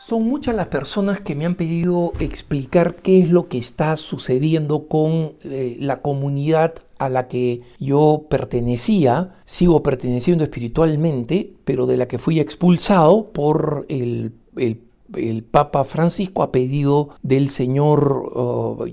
Son muchas las personas que me han pedido explicar qué es lo que está sucediendo con la comunidad a la que yo pertenecía, sigo perteneciendo espiritualmente, pero de la que fui expulsado por el Papa Francisco a pedido del señor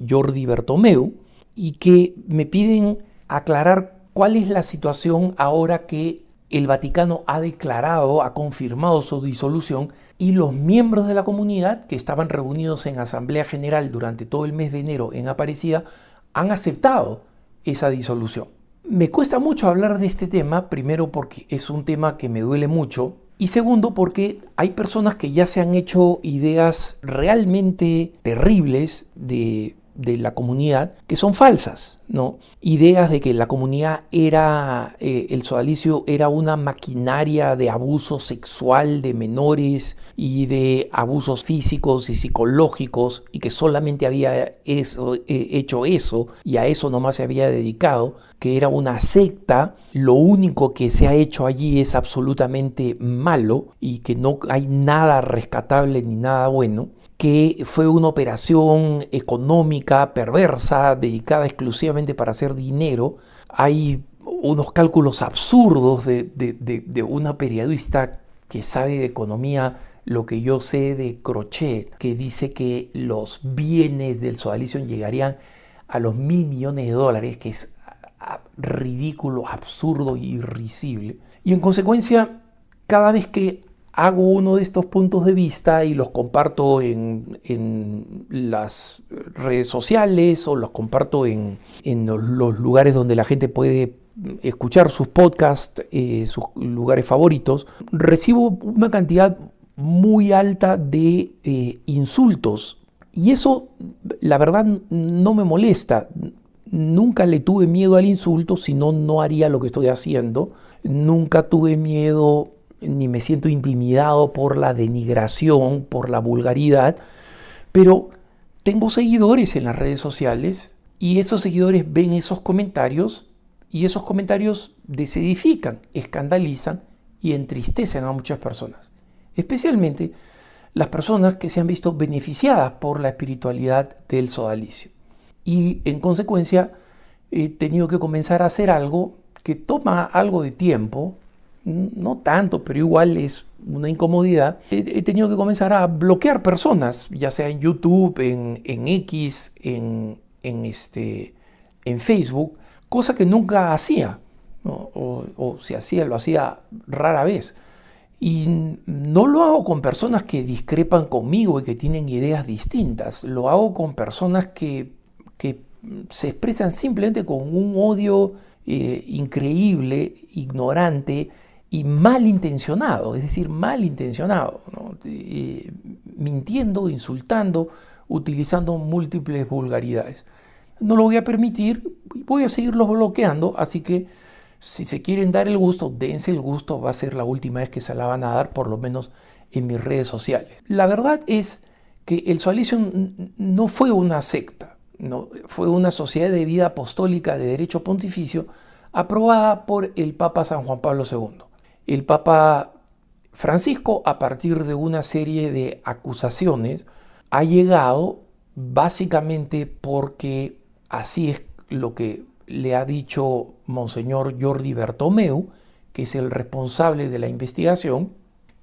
Jordi Bertomeu, y que me piden aclarar cuál es la situación ahora que el Vaticano ha declarado, ha confirmado su disolución, y los miembros de la comunidad que estaban reunidos en Asamblea General durante todo el mes de enero en Aparecida han aceptado esa disolución. Me cuesta mucho hablar de este tema, primero porque es un tema que me duele mucho, y segundo porque hay personas que ya se han hecho ideas realmente terribles de la comunidad que son falsas, ¿no? Ideas de que la comunidad era, el sodalicio era una maquinaria de abuso sexual de menores y de abusos físicos y psicológicos, y que solamente había hecho eso y a eso nomás se había dedicado, que era una secta. Lo único que se ha hecho allí es absolutamente malo y que no hay nada rescatable ni nada bueno, que fue una operación económica perversa dedicada exclusivamente para hacer dinero. Hay unos cálculos absurdos de una periodista que sabe de economía lo que yo sé de Crochet, que dice que los bienes del sodalicio llegarían a los $1.000 millones, que es ridículo, absurdo y irrisible. Y en consecuencia, cada vez que hago uno de estos puntos de vista y los comparto en las redes sociales o los comparto en los lugares donde la gente puede escuchar sus podcasts, sus lugares favoritos, recibo una cantidad muy alta de insultos. Y eso, la verdad, no me molesta. Nunca le tuve miedo al insulto, si no, no haría lo que estoy haciendo. Nunca tuve miedo ni me siento intimidado por la denigración, por la vulgaridad, pero tengo seguidores en las redes sociales y esos seguidores ven esos comentarios y esos comentarios desedifican, escandalizan y entristecen a muchas personas, especialmente las personas que se han visto beneficiadas por la espiritualidad del sodalicio. Y en consecuencia he tenido que comenzar a hacer algo que toma algo de tiempo, no tanto, pero igual es una incomodidad. He tenido que comenzar a bloquear personas, ya sea en YouTube, en X, en Facebook, cosa que nunca hacía, ¿no? O si hacía, lo hacía rara vez. Y no lo hago con personas que discrepan conmigo y que tienen ideas distintas. Lo hago con personas que se expresan simplemente con un odio increíble, ignorante y malintencionado, es decir, malintencionado, ¿no? Mintiendo, insultando, utilizando múltiples vulgaridades. No lo voy a permitir, voy a seguirlos bloqueando, así que si se quieren dar el gusto, dense el gusto, va a ser la última vez que se la van a dar, por lo menos en mis redes sociales. La verdad es que el sodalicio no fue una secta, no, fue una sociedad de vida apostólica de derecho pontificio aprobada por el Papa San Juan Pablo II. El Papa Francisco, a partir de una serie de acusaciones, ha llegado básicamente porque así es lo que le ha dicho Monseñor Jordi Bertomeu, que es el responsable de la investigación,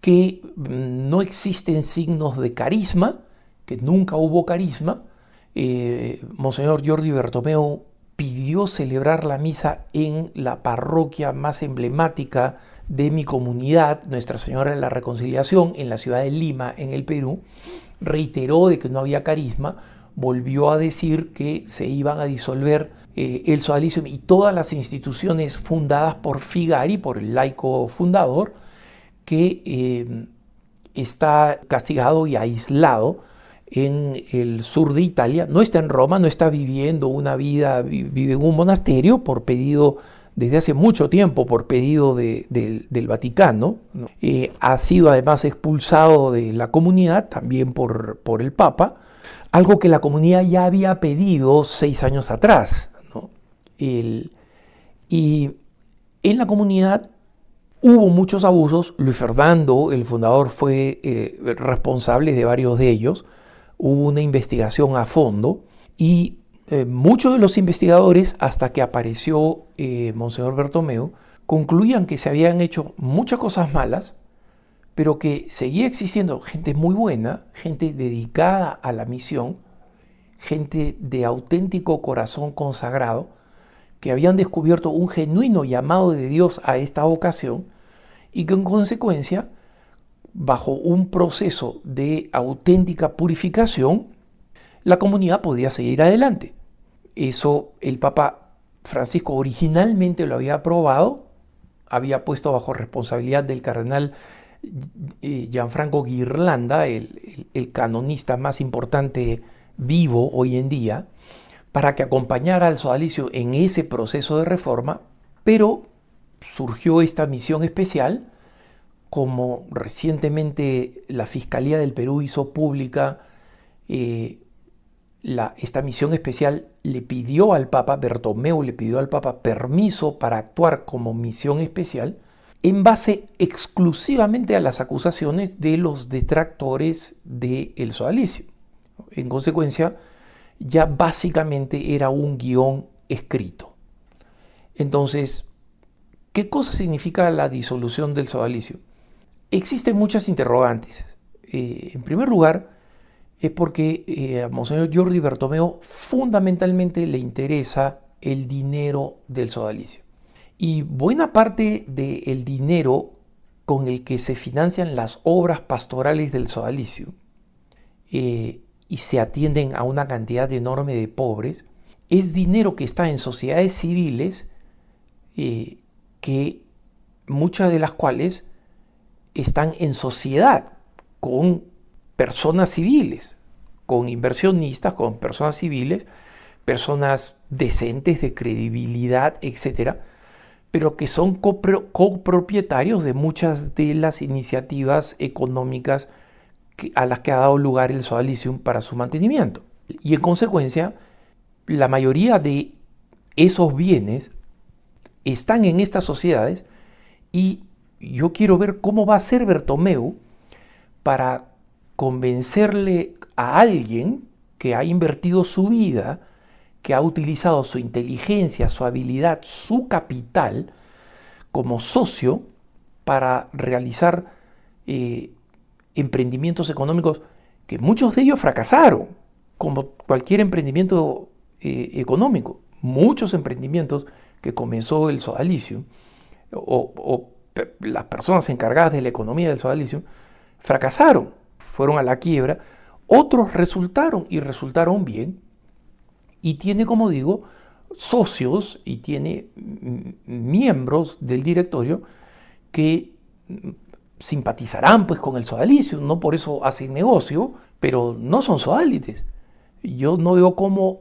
que no existen signos de carisma, que nunca hubo carisma. Monseñor Jordi Bertomeu pidió celebrar la misa en la parroquia más emblemática de mi comunidad, Nuestra Señora de la Reconciliación, en la ciudad de Lima, en el Perú. Reiteró de que no había carisma, volvió a decir que se iban a disolver el sodalicio y todas las instituciones fundadas por Figari, por el laico fundador, que está castigado y aislado en el sur de Italia. No está en Roma, no está viviendo una vida, vive en un monasterio por pedido desde hace mucho tiempo, por pedido del Vaticano. Ha sido además expulsado de la comunidad también por el Papa, algo que la comunidad ya había pedido 6 años atrás, ¿no? Y en la comunidad Hubo muchos abusos. Luis Fernando, el fundador, fue responsable de varios de ellos. Hubo una investigación a fondo y muchos de los investigadores, hasta que apareció Monseñor Bertomeu, concluían que se habían hecho muchas cosas malas, pero que seguía existiendo gente muy buena, gente dedicada a la misión, gente de auténtico corazón consagrado, que habían descubierto un genuino llamado de Dios a esta vocación y que en consecuencia, bajo un proceso de auténtica purificación, la comunidad podía seguir adelante. Eso el Papa Francisco originalmente lo había aprobado, había puesto bajo responsabilidad del cardenal Gianfranco Ghirlanda, el canonista más importante vivo hoy en día, para que acompañara al sodalicio en ese proceso de reforma, pero surgió esta misión especial, como recientemente la Fiscalía del Perú hizo pública. Esta misión especial le pidió al Papa, Bertomeu le pidió al Papa permiso para actuar como misión especial en base exclusivamente a las acusaciones de los detractores del sodalicio. En consecuencia, ya básicamente era un guión escrito. Entonces, ¿qué cosa significa la disolución del sodalicio? Existen muchas interrogantes. En primer lugar, es porque a Monseñor Jordi Bertomeu fundamentalmente le interesa el dinero del sodalicio. Y buena parte del dinero con el que se financian las obras pastorales del sodalicio y se atienden a una cantidad enorme de pobres, es dinero que está en sociedades civiles, que muchas de las cuales están en sociedad con personas civiles, con inversionistas, con personas civiles, personas decentes, de credibilidad, etcétera, pero que son copropietarios de muchas de las iniciativas económicas a las que ha dado lugar el sodalicium para su mantenimiento. Y en consecuencia, la mayoría de esos bienes están en estas sociedades y yo quiero ver cómo va a ser Bertomeu para convencerle a alguien que ha invertido su vida, que ha utilizado su inteligencia, su habilidad, su capital como socio para realizar emprendimientos económicos que muchos de ellos fracasaron, como cualquier emprendimiento económico. Muchos emprendimientos que comenzó el sodalicio o las personas encargadas de la economía del sodalicio fracasaron, fueron a la quiebra. Otros resultaron y resultaron bien, y tiene, como digo, socios y tiene miembros del directorio que simpatizarán pues con el sodalicio, no por eso hacen negocio, pero no son sodalites. Yo no veo cómo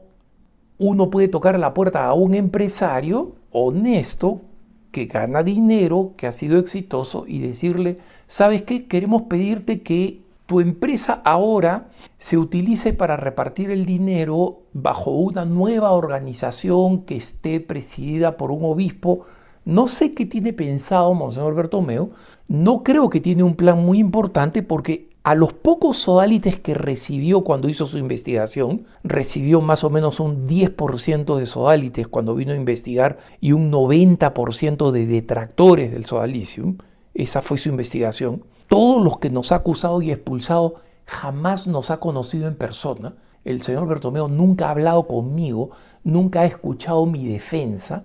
uno puede tocar la puerta a un empresario honesto que gana dinero, que ha sido exitoso, y decirle: ¿sabes qué? Queremos pedirte que tu empresa ahora se utilice para repartir el dinero bajo una nueva organización que esté presidida por un obispo. No sé qué tiene pensado Monseñor Bertomeu. No creo que tiene un plan muy importante, porque a los pocos sodalites que recibió cuando hizo su investigación, recibió más o menos un 10% de sodalites cuando vino a investigar y un 90% de detractores del sodalicium. Esa fue su investigación. Todos los que nos ha acusado y expulsado jamás nos ha conocido en persona. El señor Bertomeu nunca ha hablado conmigo, nunca ha escuchado mi defensa.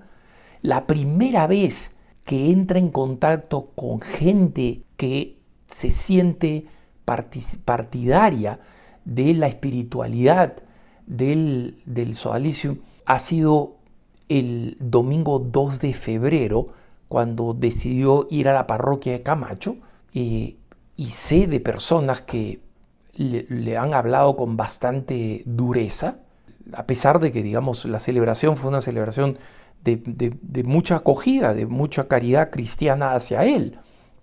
La primera vez que entra en contacto con gente que se siente partidaria de la espiritualidad del sodalicium ha sido el domingo 2 de febrero, cuando decidió ir a la parroquia de Camacho, y sé de personas que le han hablado con bastante dureza, a pesar de que, digamos, la celebración fue una celebración de mucha acogida, de mucha caridad cristiana hacia él,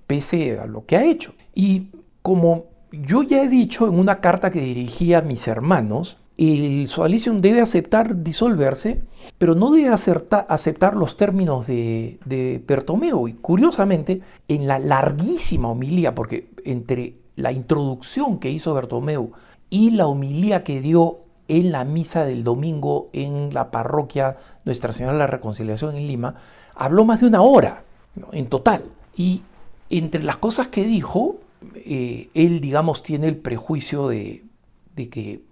pese a lo que ha hecho. Y como yo ya he dicho en una carta que dirigí a mis hermanos, el Sodalicium debe aceptar disolverse, pero no debe aceptar los términos de Bertomeu. Y curiosamente, en la larguísima homilía, porque entre la introducción que hizo Bertomeu y la homilía que dio en la misa del domingo en la parroquia Nuestra Señora de la Reconciliación en Lima, habló más de una hora, ¿no?, en total. Y entre las cosas que dijo, él, digamos, tiene el prejuicio de que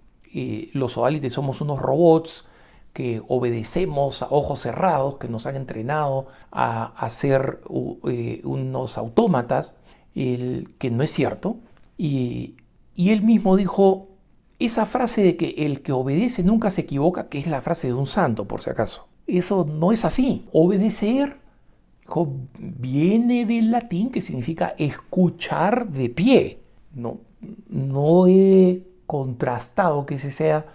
los sodalites somos unos robots que obedecemos a ojos cerrados, que nos han entrenado a ser unos autómatas, que no es cierto. Y él mismo dijo esa frase de que el que obedece nunca se equivoca, que es la frase de un santo, por si acaso. Eso no es así. Obedecer, dijo, viene del latín, que significa escuchar de pie. No he contrastado que ese sea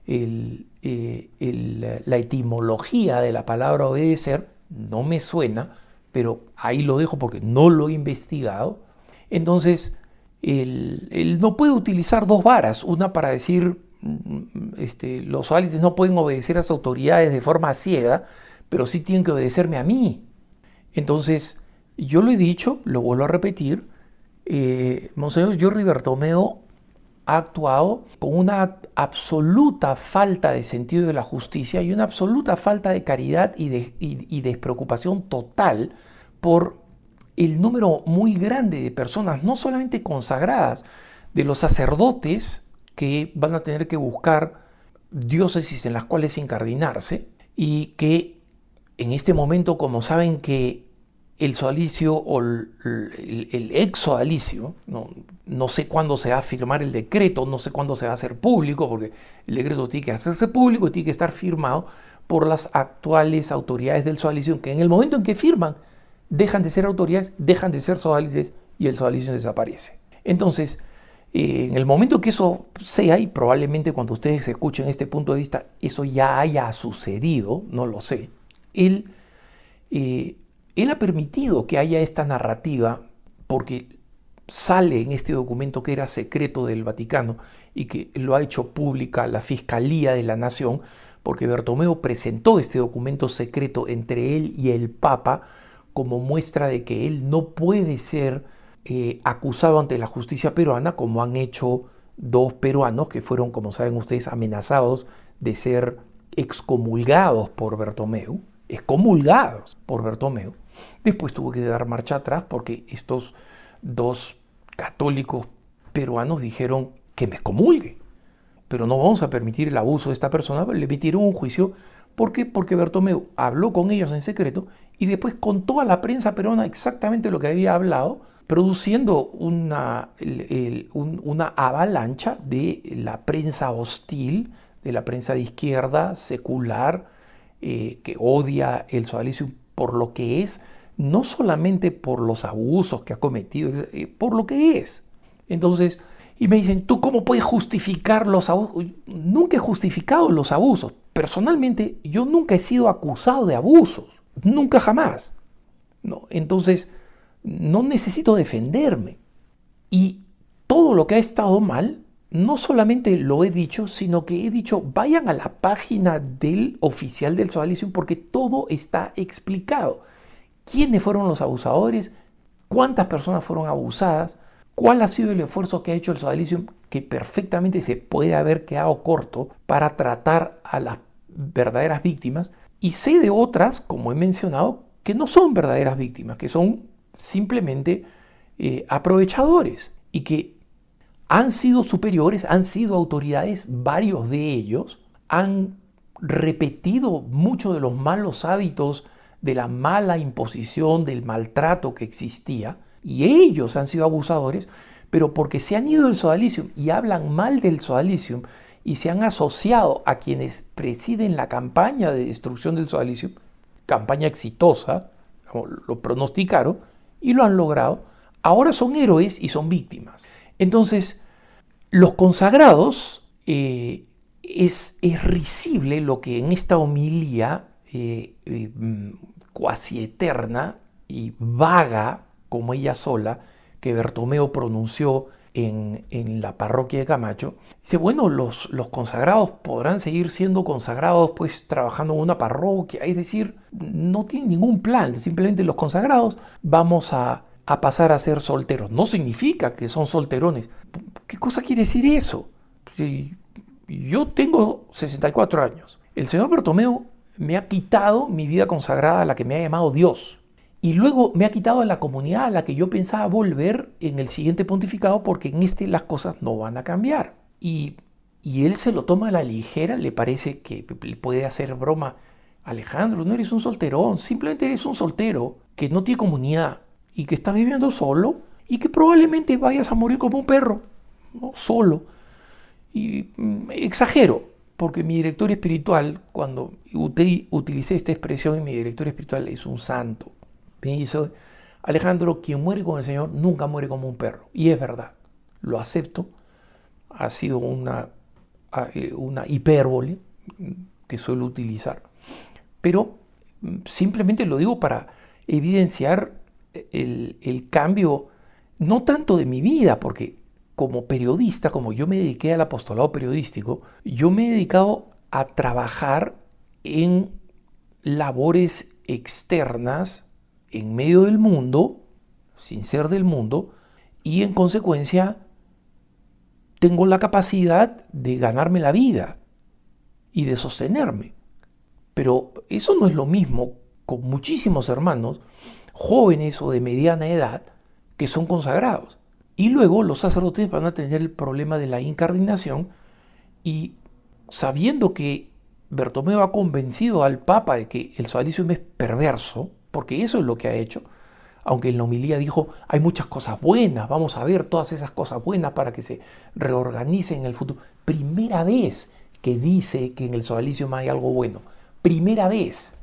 la etimología de la palabra obedecer, no me suena, pero ahí lo dejo porque no lo he investigado. Entonces, él no puede utilizar dos varas, una para decir los sodalites no pueden obedecer a las autoridades de forma ciega, pero sí tienen que obedecerme a mí. Entonces, yo lo he dicho, lo vuelvo a repetir, Monseñor Jordi Bertomeu ha actuado con una absoluta falta de sentido de la justicia y una absoluta falta de caridad y despreocupación total por el número muy grande de personas, no solamente consagradas, de los sacerdotes que van a tener que buscar diócesis en las cuales incardinarse y que en este momento, como saben que el sodalicio o el ex sodalicio, no sé cuándo se va a firmar el decreto, no sé cuándo se va a hacer público, porque el decreto tiene que hacerse público y tiene que estar firmado por las actuales autoridades del sodalicio, que en el momento en que firman, dejan de ser autoridades, dejan de ser sodalices y el sodalicio desaparece. Entonces, en el momento que eso sea, y probablemente cuando ustedes escuchen este punto de vista, eso ya haya sucedido, no lo sé, él ha permitido que haya esta narrativa porque sale en este documento que era secreto del Vaticano y que lo ha hecho pública la Fiscalía de la Nación, porque Bertomeu presentó este documento secreto entre él y el Papa como muestra de que él no puede ser acusado ante la justicia peruana, como han hecho dos peruanos que fueron, como saben ustedes, amenazados de ser excomulgados por Bertomeu. Después tuvo que dar marcha atrás porque estos dos católicos peruanos dijeron que me excomulgue, pero no vamos a permitir el abuso de esta persona. Le metieron un juicio. ¿Por qué? Porque Bertomeu habló con ellos en secreto y después contó a la prensa peruana exactamente lo que había hablado, produciendo una avalancha de la prensa hostil, de la prensa de izquierda, secular, que odia el sodalicio por lo que es, no solamente por los abusos que ha cometido, por lo que es. Entonces, y me dicen, ¿tú cómo puedes justificar los abusos? Nunca he justificado los abusos. Personalmente, yo nunca he sido acusado de abusos. Nunca jamás. No, entonces, no necesito defenderme. Y todo lo que ha estado mal, no solamente lo he dicho, sino que he dicho, vayan a la página del oficial del sodalicio porque todo está explicado. ¿Quiénes fueron los abusadores? ¿Cuántas personas fueron abusadas? ¿Cuál ha sido el esfuerzo que ha hecho el sodalicio, que perfectamente se puede haber quedado corto para tratar a las verdaderas víctimas? Y sé de otras, como he mencionado, que no son verdaderas víctimas, que son simplemente aprovechadores y que han sido superiores, han sido autoridades, varios de ellos han repetido muchos de los malos hábitos de la mala imposición, del maltrato que existía, y ellos han sido abusadores, pero porque se han ido del sodalicium y hablan mal del sodalicium y se han asociado a quienes presiden la campaña de destrucción del sodalicium, campaña exitosa, lo pronosticaron y lo han logrado, ahora son héroes y son víctimas. Entonces, los consagrados, es risible lo que en esta homilía cuasi eterna y vaga como ella sola, que Bertomeu pronunció en la parroquia de Camacho. Dice, bueno, los consagrados podrán seguir siendo consagrados, pues trabajando en una parroquia, es decir, no tienen ningún plan, simplemente los consagrados vamos a pasar a ser solteros. No significa que son solterones. ¿Qué cosa quiere decir eso? Si yo tengo 64 años, el señor Bertomeu me ha quitado mi vida consagrada a la que me ha llamado Dios. Y luego me ha quitado a la comunidad a la que yo pensaba volver en el siguiente pontificado, porque en este las cosas no van a cambiar. Y él se lo toma a la ligera, le parece que le puede hacer broma. Alejandro, no eres un solterón, simplemente eres un soltero que no tiene comunidad y que está viviendo solo y que probablemente vayas a morir como un perro, ¿no? Solo. Y exagero, porque mi director espiritual, cuando utilicé esta expresión, mi director espiritual es un santo. Me dice, Alejandro, quien muere con el Señor nunca muere como un perro. Y es verdad, lo acepto. Ha sido una hipérbole que suelo utilizar. Pero simplemente lo digo para evidenciar el cambio, no tanto de mi vida, porque como periodista, como yo me dediqué al apostolado periodístico, yo me he dedicado a trabajar en labores externas en medio del mundo, sin ser del mundo, y en consecuencia tengo la capacidad de ganarme la vida y de sostenerme. Pero eso no es lo mismo con muchísimos hermanos, jóvenes o de mediana edad, que son consagrados. Y luego los sacerdotes van a tener el problema de la incardinación, y sabiendo que Bertomeu ha convencido al Papa de que el sodalicium es perverso, porque eso es lo que ha hecho, aunque en la homilía dijo, hay muchas cosas buenas, vamos a ver todas esas cosas buenas para que se reorganicen en el futuro. Primera vez que dice que en el sodalicium hay algo bueno, primera vez,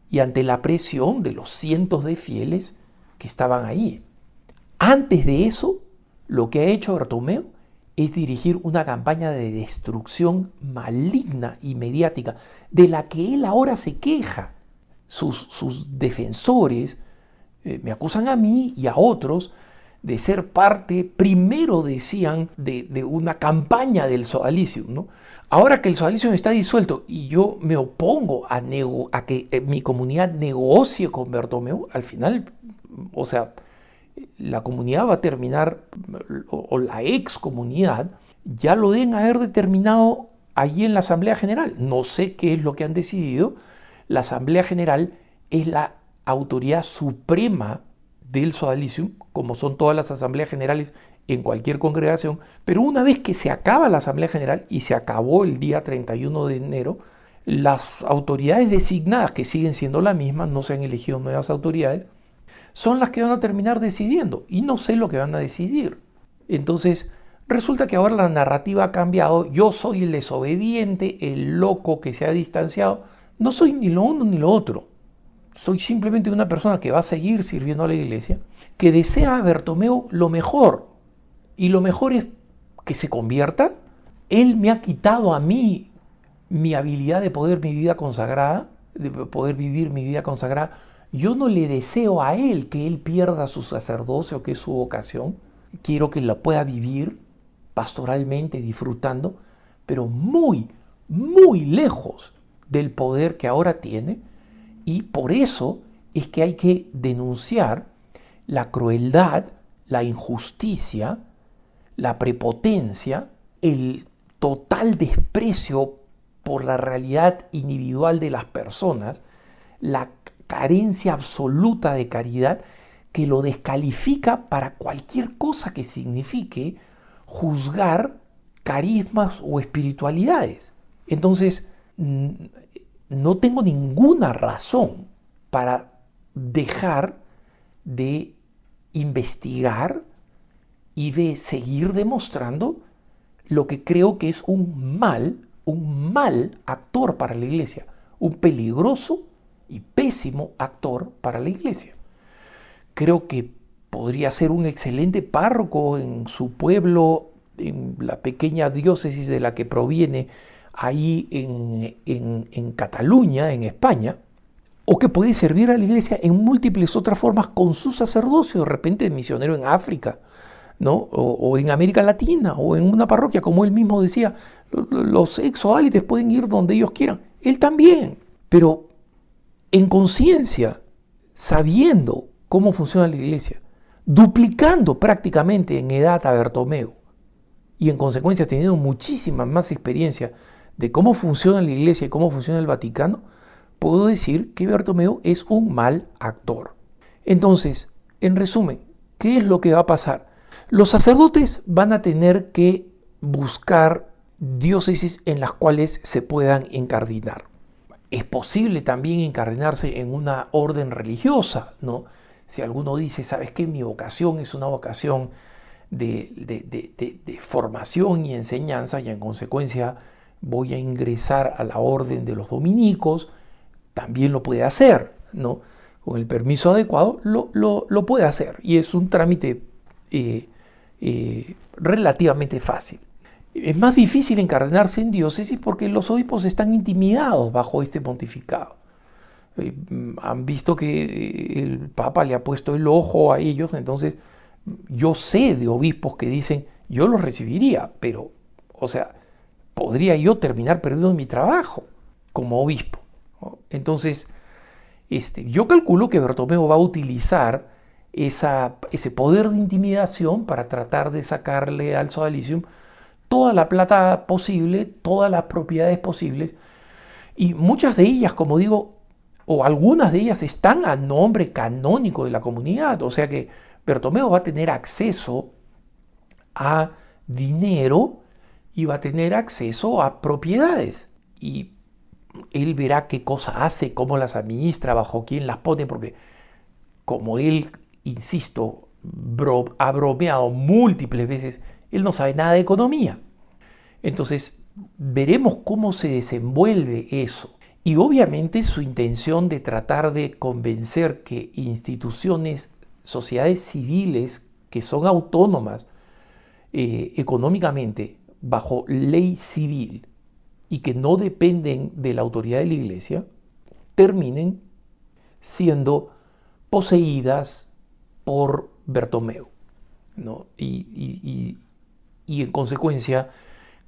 y ante la presión de los cientos de fieles que estaban ahí. Antes de eso, lo que ha hecho Bertomeu es dirigir una campaña de destrucción maligna y mediática, de la que él ahora se queja. Sus defensores me acusan a mí y a otros de ser parte, primero decían, de una campaña del sodalicium, ¿no? Ahora que el sodalicium está disuelto y yo me opongo a que mi comunidad negocie con Bertomeu, al final, o sea, la comunidad va a terminar, o la ex comunidad, ya lo deben haber determinado allí en la Asamblea General. No sé qué es lo que han decidido. La Asamblea General es la autoridad suprema del sodalicium, como son todas las asambleas generales en cualquier congregación, pero una vez que se acaba la Asamblea General, y se acabó el día 31 de enero, las autoridades designadas, que siguen siendo las mismas, no se han elegido nuevas autoridades, son las que van a terminar decidiendo, y no sé lo que van a decidir. Entonces, resulta que ahora la narrativa ha cambiado. Yo soy el desobediente, el loco que se ha distanciado. No soy ni lo uno ni lo otro. Soy simplemente una persona que va a seguir sirviendo a la iglesia, que desea a Bertomeu lo mejor. Y lo mejor es que se convierta. Él me ha quitado a mí mi habilidad de poder vivir mi vida consagrada. Yo no le deseo a él que él pierda su sacerdocio, que es su vocación. Quiero que la pueda vivir pastoralmente, disfrutando, pero muy, muy lejos del poder que ahora tiene. Y por eso es que hay que denunciar la crueldad, la injusticia, la prepotencia, el total desprecio por la realidad individual de las personas, la carencia absoluta de caridad que lo descalifica para cualquier cosa que signifique juzgar carismas o espiritualidades. Entonces, no tengo ninguna razón para dejar de investigar y de seguir demostrando lo que creo que es un mal actor para la iglesia, un peligroso y pésimo actor para la iglesia. Creo que podría ser un excelente párroco en su pueblo, en la pequeña diócesis de la que proviene, ahí en Cataluña, en España, o que puede servir a la iglesia en múltiples otras formas con su sacerdocio, de repente misionero en África, ¿no? O en América Latina, o en una parroquia, como él mismo decía, los exodálites pueden ir donde ellos quieran. Él también, pero en conciencia, sabiendo cómo funciona la iglesia, duplicando prácticamente en edad a Bertomeu y en consecuencia teniendo muchísima más experiencia de cómo funciona la iglesia y cómo funciona el Vaticano, puedo decir que Bertomeu es un mal actor. Entonces, en resumen, ¿qué es lo que va a pasar? Los sacerdotes van a tener que buscar diócesis en las cuales se puedan incardinar. Es posible también incardinarse en una orden religiosa, ¿no? Si alguno dice, ¿sabes qué? Mi vocación es una vocación de formación y enseñanza y en consecuencia voy a ingresar a la orden de los dominicos, también lo puede hacer, ¿no? Con el permiso adecuado lo puede hacer y es un trámite relativamente fácil. Es más difícil incardinarse en diócesis porque los obispos están intimidados bajo este pontificado. Han visto que el Papa le ha puesto el ojo a ellos, entonces yo sé de obispos que dicen, yo los recibiría, pero, o sea, podría yo terminar perdiendo mi trabajo como obispo, ¿no? Entonces, yo calculo que Bertomeu va a utilizar ese poder de intimidación para tratar de sacarle al sodalicium toda la plata posible, todas las propiedades posibles, y muchas de ellas, como digo, o algunas de ellas están a nombre canónico de la comunidad, o sea que Bertomeu va a tener acceso a dinero y va a tener acceso a propiedades, y él verá qué cosa hace, cómo las administra, bajo quién las pone, porque como él, insisto, ha bromeado múltiples veces, él no sabe nada de economía. Entonces, veremos cómo se desenvuelve eso. Y obviamente su intención de tratar de convencer que instituciones, sociedades civiles que son autónomas económicamente bajo ley civil y que no dependen de la autoridad de la iglesia, terminen siendo poseídas por Bertomeu, ¿no? Y en consecuencia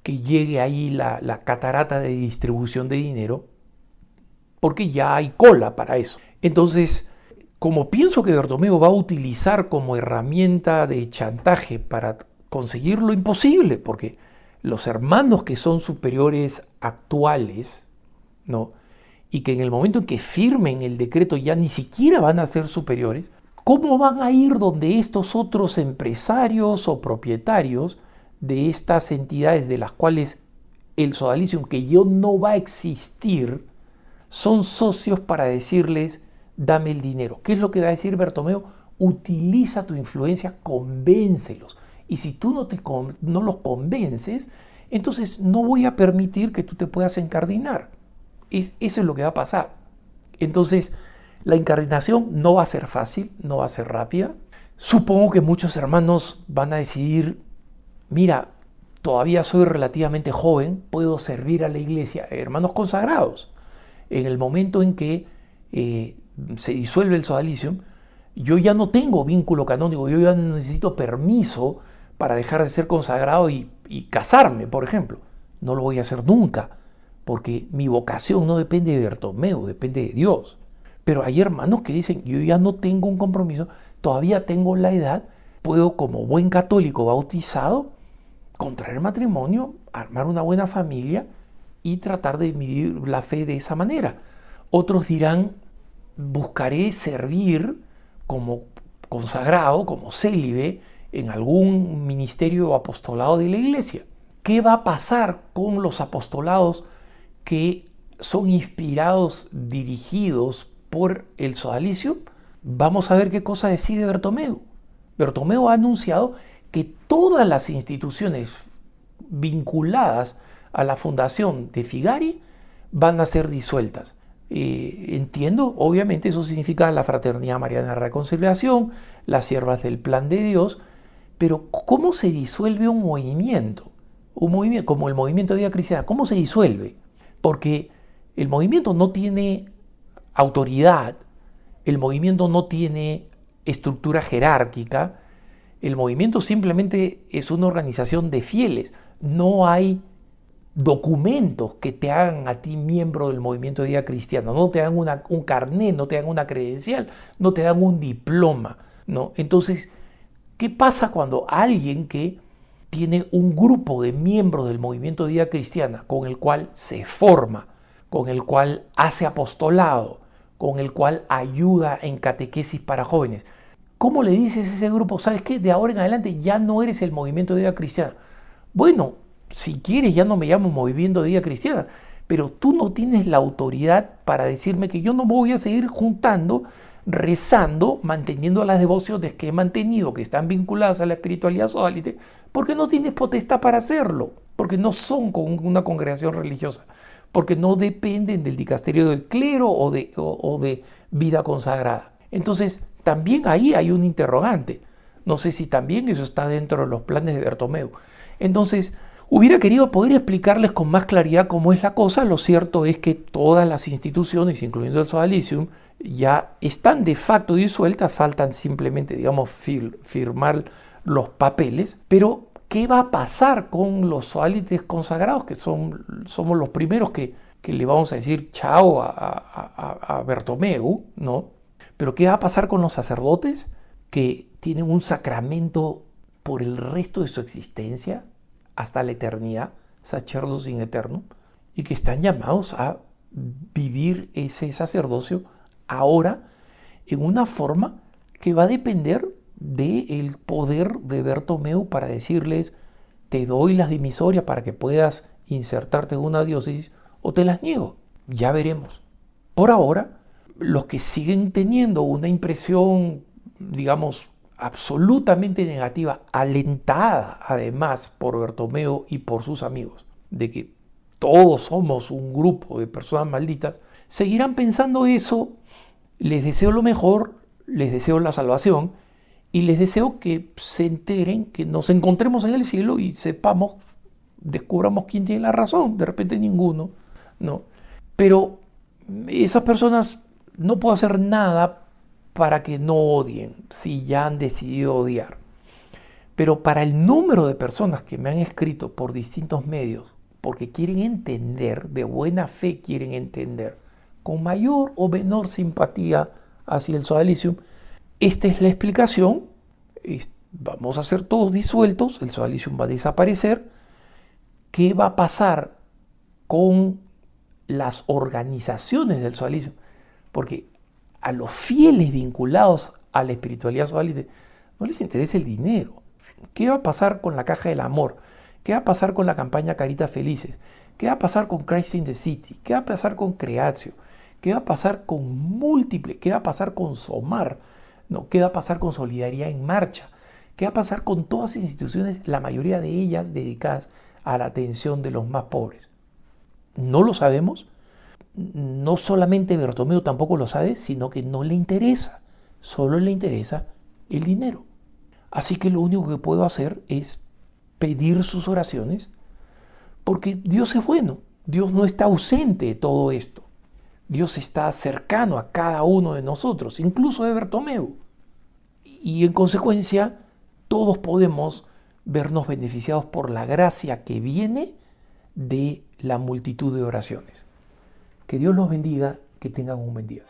que llegue ahí la catarata de distribución de dinero, porque ya hay cola para eso. Entonces, como pienso que Bertomeu va a utilizar como herramienta de chantaje para conseguir lo imposible, porque los hermanos que son superiores actuales, ¿no? Y que en el momento en que firmen el decreto ya ni siquiera van a ser superiores, ¿cómo van a ir donde estos otros empresarios o propietarios de estas entidades de las cuales el sodalicium, que yo no va a existir, son socios para decirles, dame el dinero? ¿Qué es lo que va a decir Bertomeu? Utiliza tu influencia, convéncelos. Y si tú no los convences, entonces no voy a permitir que tú te puedas encardinar. Eso es lo que va a pasar. Entonces, la incardinación no va a ser fácil, no va a ser rápida. Supongo que muchos hermanos van a decidir, mira, todavía soy relativamente joven, puedo servir a la iglesia, hermanos consagrados. En el momento en que se disuelve el sodalicium, yo ya no tengo vínculo canónico, yo ya no necesito permiso para dejar de ser consagrado y casarme, por ejemplo. No lo voy a hacer nunca, porque mi vocación no depende de Bertomeu, depende de Dios. Pero hay hermanos que dicen, yo ya no tengo un compromiso, todavía tengo la edad, puedo como buen católico bautizado contraer matrimonio, armar una buena familia y tratar de vivir la fe de esa manera. Otros dirán, buscaré servir como consagrado, como célibe, en algún ministerio o apostolado de la iglesia. ¿Qué va a pasar con los apostolados que son inspirados, dirigidos por el sodalicio? Vamos a ver qué cosa decide Bertomeu. Bertomeu ha anunciado que todas las instituciones vinculadas a la fundación de Figari van a ser disueltas. Entiendo, obviamente eso significa la Fraternidad Mariana de Reconciliación, las Siervas del Plan de Dios, pero ¿cómo se disuelve un movimiento? Un movimiento como el Movimiento de Vida Cristiana, ¿cómo se disuelve? Porque el movimiento no tiene autoridad, el movimiento no tiene estructura jerárquica, El movimiento simplemente es una organización de fieles. No hay documentos que te hagan a ti miembro del movimiento de vida cristiana. No te dan un carnet, no te dan una credencial, no te dan un diploma, ¿no? Entonces, ¿qué pasa cuando alguien que tiene un grupo de miembros del movimiento de vida cristiana con el cual se forma, con el cual hace apostolado, con el cual ayuda en catequesis para jóvenes? ¿Cómo le dices a ese grupo, sabes qué, de ahora en adelante ya no eres el movimiento de vida cristiana? Bueno, si quieres ya no me llamo movimiento de vida cristiana, pero tú no tienes la autoridad para decirme que yo no me voy a seguir juntando, rezando, manteniendo las devociones que he mantenido, que están vinculadas a la espiritualidad sodalite, porque no tienes potestad para hacerlo, porque no son con una congregación religiosa, porque no dependen del dicasterio del clero o de vida consagrada. Entonces, también ahí hay un interrogante. No sé si también eso está dentro de los planes de Bertomeu. Entonces, hubiera querido poder explicarles con más claridad cómo es la cosa. Lo cierto es que todas las instituciones, incluyendo el Sodalicium, ya están de facto disueltas, faltan simplemente, digamos, firmar los papeles. Pero, ¿qué va a pasar con los sodalites consagrados, que somos los primeros que le vamos a decir chao a Bertomeu, ¿no? Pero ¿qué va a pasar con los sacerdotes que tienen un sacramento por el resto de su existencia, hasta la eternidad, sacerdocio in aeternum, y que están llamados a vivir ese sacerdocio ahora en una forma que va a depender del poder de Bertomeu para decirles, te doy las dimisorias para que puedas insertarte en una diócesis o te las niego? Ya veremos. Por ahora, los que siguen teniendo una impresión, digamos, absolutamente negativa, alentada además por Bertomeu y por sus amigos, de que todos somos un grupo de personas malditas, seguirán pensando eso. Les deseo lo mejor, les deseo la salvación y les deseo que se enteren, que nos encontremos en el cielo y sepamos, descubramos quién tiene la razón. De repente ninguno, ¿no? Pero esas personas no puedo hacer nada para que no odien, si ya han decidido odiar. Pero para el número de personas que me han escrito por distintos medios, porque quieren entender, de buena fe quieren entender, con mayor o menor simpatía hacia el Sodalicium, esta es la explicación. Vamos a ser todos disueltos, el Sodalicium va a desaparecer. ¿Qué va a pasar con las organizaciones del Sodalicium? Porque a los fieles vinculados a la espiritualidad sodalite no les interesa el dinero. ¿Qué va a pasar con la Caja del Amor? ¿Qué va a pasar con la campaña Caritas Felices? ¿Qué va a pasar con Christ in the City? ¿Qué va a pasar con Creatio? ¿Qué va a pasar con Múltiple? ¿Qué va a pasar con Somar? ¿No? ¿Qué va a pasar con Solidaridad en Marcha? ¿Qué va a pasar con todas las instituciones, la mayoría de ellas dedicadas a la atención de los más pobres? No lo sabemos. No solamente Bertomeu tampoco lo sabe, sino que no le interesa. Solo le interesa el dinero. Así que lo único que puedo hacer es pedir sus oraciones, porque Dios es bueno. Dios no está ausente de todo esto. Dios está cercano a cada uno de nosotros, incluso de Bertomeu. Y en consecuencia, todos podemos vernos beneficiados por la gracia que viene de la multitud de oraciones. Que Dios los bendiga, que tengan un buen día.